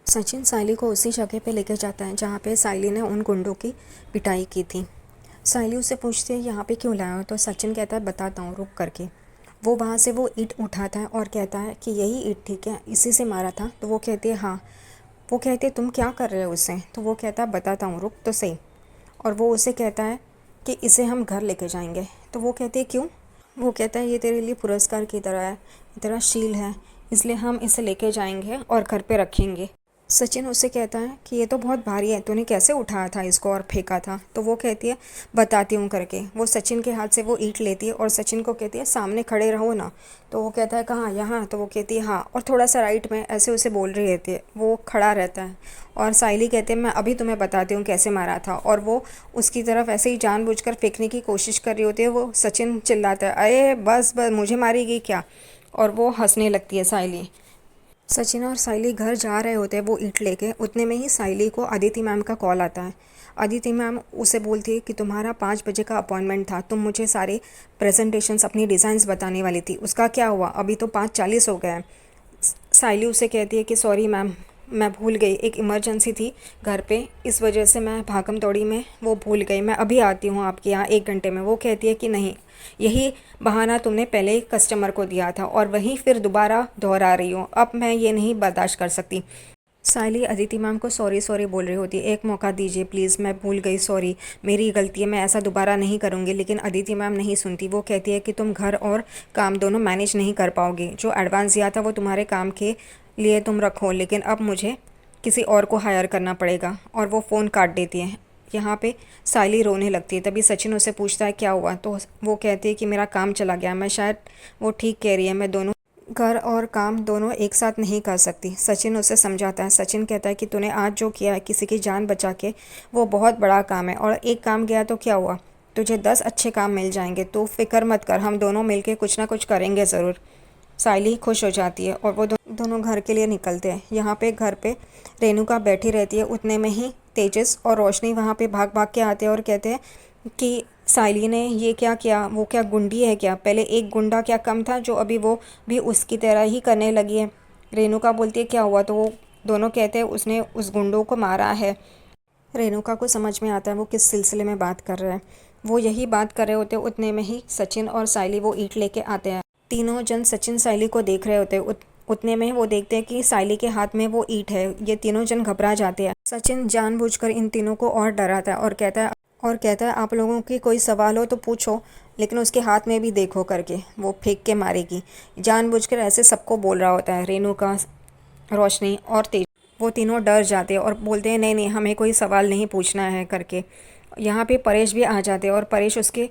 सचिन सायली को उसी जगह पे लेकर जाता है जहाँ पे सायली ने उन गुंडों की पिटाई की थी। सायली उससे पूछती है यहाँ पे क्यों लाया हो, तो सचिन कहता है बताता हूँ रुक करके। वो वहाँ से वो ईंट उठाता है और कहता है कि यही ईंट ठीक है, इसी से मारा था। तो वो कहती है हाँ। वो कहती है तुम क्या कर रहे हो उससे, तो वो कहता है बताता हूँ रुक तो सही। और वो उसे कहता है कि इसे हम घर लेके जाएंगे। तो वो कहती है क्यों। वो कहता है ये तेरे लिए पुरस्कार की तरह है, तेरा शील है, इसलिए हम इसे लेके जाएंगे और घर पे रखेंगे। सचिन उससे कहता है कि ये तो बहुत भारी है, तूने कैसे उठाया था इसको और फेंका था। तो वो कहती है बताती हूँ करके। वो सचिन के हाथ से वो ईंट लेती है और सचिन को कहती है सामने खड़े रहो ना। तो वो कहता है कहाँ, यहाँ। तो वो कहती है हाँ, और थोड़ा सा राइट में, ऐसे उसे बोल रही रहती है। वो खड़ा रहता है और सायली कहती है मैं अभी तुम्हें बताती हूँ कैसे मारा था। और वो उसकी तरफ ऐसे ही जानबूझकर फेंकने की कोशिश कर रही होती है। वो सचिन चिल्लाता है अरे बस बस, मुझे मारेगी क्या। और वो हंसने लगती है सायली। सचिन और सायली घर जा रहे होते हैं वो ईंट लेके। उतने में ही सायली को अदिति मैम का कॉल आता है। अदिति मैम उसे बोलती है कि तुम्हारा 5 बजे का अपॉइंटमेंट था, तुम मुझे सारे प्रेजेंटेशंस अपनी डिज़ाइंस बताने वाली थी, उसका क्या हुआ, अभी तो 5:40 हो गए हैं। सायली उसे कहती है कि सॉरी मैम, मैं भूल गई, एक इमरजेंसी थी घर पे, इस वजह से मैं भागम दौड़ी में वो भूल गई, मैं अभी आती हूँ आपके यहाँ 1 घंटे में। वो कहती है कि नहीं, यही बहाना तुमने पहले ही कस्टमर को दिया था और वहीं फिर दोबारा दोहरा रही हो, अब मैं ये नहीं बर्दाश्त कर सकती। सायली अदिति मैम को सॉरी सॉरी बोल रही होती है, एक मौका दीजिए प्लीज़, मैं भूल गई, सॉरी, मेरी गलती है, मैं ऐसा दोबारा नहीं करूँगी। लेकिन अदिति मैम नहीं सुनती। वो कहती है कि तुम घर और काम दोनों मैनेज नहीं कर पाओगी, जो एडवांस दिया था वो तुम्हारे काम के लिए तुम रखो, लेकिन अब मुझे किसी और को हायर करना पड़ेगा। और वो फ़ोन काट देती है। यहाँ पे सायली रोने लगती है। तभी सचिन उससे पूछता है क्या हुआ। तो वो कहती है कि मेरा काम चला गया। मैं शायद, वो ठीक कह रही है, मैं दोनों घर और काम दोनों एक साथ नहीं कर सकती। सचिन उसे समझाता है। सचिन कहता है कि तूने आज जो किया है किसी की जान बचा के, वो बहुत बड़ा काम है, और एक काम गया तो क्या हुआ, तुझे 10 अच्छे काम मिल जाएंगे, तो फिक्र मत कर, हम दोनों मिलके कुछ ना कुछ करेंगे ज़रूर। सायली खुश हो जाती है और वो दोनों घर के लिए निकलते हैं। यहाँ पे घर पे रेणुका बैठी रहती है। उतने में ही तेजस और रोशनी वहाँ पे भाग भाग के आते हैं और कहते हैं कि सायली ने ये क्या किया, वो क्या गुंडी है क्या, पहले एक गुंडा क्या कम था जो अभी वो भी उसकी तरह ही करने लगी है। रेणुका बोलती है क्या हुआ, तो वो दोनों कहते हैं उसने उस गुंडों को मारा है। रेणुका को समझ में आता है वो किस सिलसिले में बात कर रहे हैं। वो यही बात कर रहे होते हैं। उतने में ही सचिन और सायली वो ईंट लेके आते हैं। तीनों जन सचिन सायली को देख रहे होते हैं। उतने में वो देखते हैं कि सायली के हाथ में वो ईंट है। ये तीनों जन घबरा जाते हैं। सचिन जानबूझकर इन तीनों को और डराता है और कहता है आप लोगों की कोई सवाल हो तो पूछो, लेकिन उसके हाथ में भी देखो करके, वो फेंक के मारेगी। जानबूझकर ऐसे सबको बोल रहा होता है। रेणुका, रोशनी और तेज, वो तीनों डर जाते हैं और बोलते हैं नहीं नहीं, हमें कोई सवाल नहीं पूछना है करके। यहाँ पे परेश भी आ जाते हैं और परेश उसके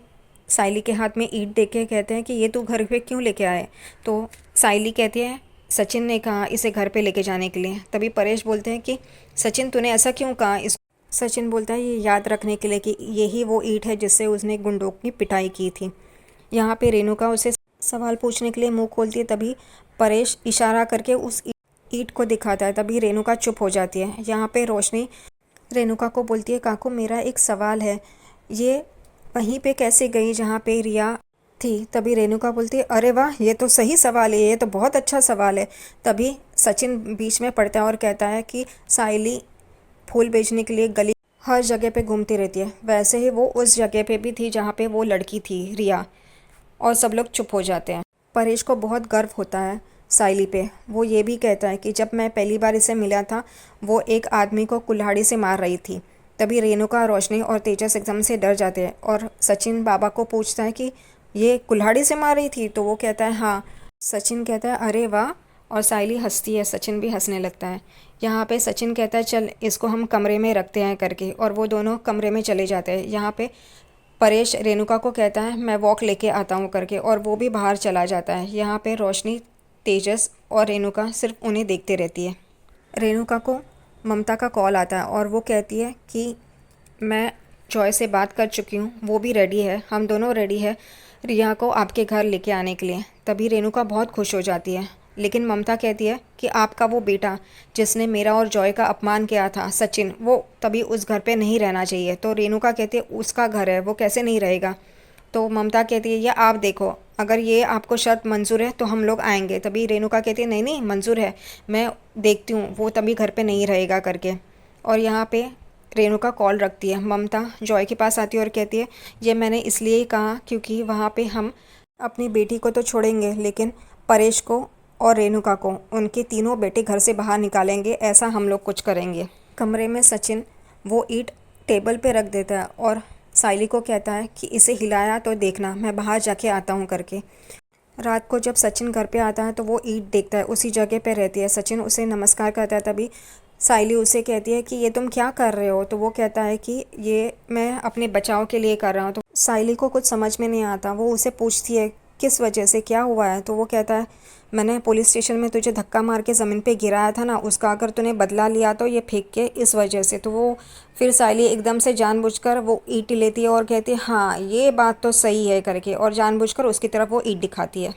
सायली के हाथ में ईंट देख के कहते हैं कि ये तू घर पे क्यों लेके आए। तो सायली कहती है सचिन ने कहा इसे घर पे लेके जाने के लिए। तभी परेश बोलते हैं कि सचिन तूने ऐसा क्यों कहा। इस सचिन बोलता है ये याद रखने के लिए कि यही वो ईंट है जिससे उसने गुंडों की पिटाई की थी। यहाँ पे रेणुका उसे सवाल पूछने के लिए मुंह खोलती है। तभी परेश इशारा करके उस ईंट को दिखाता है। तभी रेणुका चुप हो जाती है। यहाँ पे रोशनी रेणुका को बोलती है काकू मेरा एक सवाल है, ये वहीं पे कैसे गई जहाँ पे रिया थी। तभी रेणुका बोलती है अरे वाह, ये तो सही सवाल है, ये तो बहुत अच्छा सवाल है। तभी सचिन बीच में पड़ता है और कहता है कि सायली फूल बेचने के लिए गली हर जगह पे घूमती रहती है, वैसे ही वो उस जगह पे भी थी जहाँ पे वो लड़की थी रिया। और सब लोग चुप हो जाते हैं। परेश को बहुत गर्व होता है सायली पे। वो ये भी कहता है कि जब मैं पहली बार इसे मिला था वो एक आदमी को कुल्हाड़ी से मार रही थी। तभी रेणुका, रोशनी और तेजस एकदम से डर जाते हैं और सचिन बाबा को पूछता है कि ये कुल्हाड़ी से मार रही थी। तो वो कहता है हाँ। सचिन कहता है अरे वाह, और सायली हंसती है, सचिन भी हंसने लगता है। यहाँ पे सचिन कहता है चल इसको हम कमरे में रखते हैं करके, और वो दोनों कमरे में चले जाते हैं। यहाँ पे परेश रेणुका को कहता है मैं वॉक लेके आता हूँ करके, और वो भी बाहर चला जाता है। यहाँ पे रोशनी, तेजस और रेणुका सिर्फ उन्हें देखते रहती है। रेणुका को ममता का कॉल आता है और वो कहती है कि मैं जॉय से बात कर चुकी हूँ, वो भी रेडी है, हम दोनों रेडी है रिया को आपके घर लेके आने के लिए। तभी रेणुका बहुत खुश हो जाती है। लेकिन ममता कहती है कि आपका वो बेटा जिसने मेरा और जॉय का अपमान किया था सचिन, वो तभी उस घर पे नहीं रहना चाहिए। तो रेणुका कहती है उसका घर है, वो कैसे नहीं रहेगा। तो ममता कहती है ये आप देखो, अगर ये आपको शर्त मंजूर है तो हम लोग आएंगे। तभी रेणुका कहती है नहीं नहीं मंजूर है, मैं देखती हूँ, वो तभी घर पे नहीं रहेगा करके। और यहाँ पे रेणुका कॉल रखती है। ममता जॉय के पास आती है और कहती है ये मैंने इसलिए ही कहा क्योंकि वहाँ पे हम अपनी बेटी को तो छोड़ेंगे लेकिन परेश को और रेणुका को, उनके तीनों बेटे घर से बाहर निकालेंगे, ऐसा हम लोग कुछ करेंगे। कमरे में सचिन वो ईंट टेबल पे रख देता है और साइली को कहता है कि इसे हिलाया तो देखना, मैं बाहर जाके आता हूँ करके। रात को जब सचिन घर पे आता है तो वो ईंट देखता है उसी जगह पे रहती है। सचिन उसे नमस्कार करता है। तभी साइली उसे कहती है कि ये तुम क्या कर रहे हो, तो वो कहता है कि ये मैं अपने बचाव के लिए कर रहा हूँ। तो साइली को कुछ समझ में नहीं आता। वो उसे पूछती है किस वजह से, क्या हुआ है। तो वो कहता है मैंने पुलिस स्टेशन में तुझे धक्का मार के ज़मीन पे गिराया था ना, उसका अगर तूने बदला लिया तो ये फेंक के इस वजह से। तो वो फिर साइली एकदम से जानबूझकर वो ईंट लेती है और कहती है हाँ ये बात तो सही है करके, और जानबूझकर उसकी तरफ वो ईंट दिखाती है।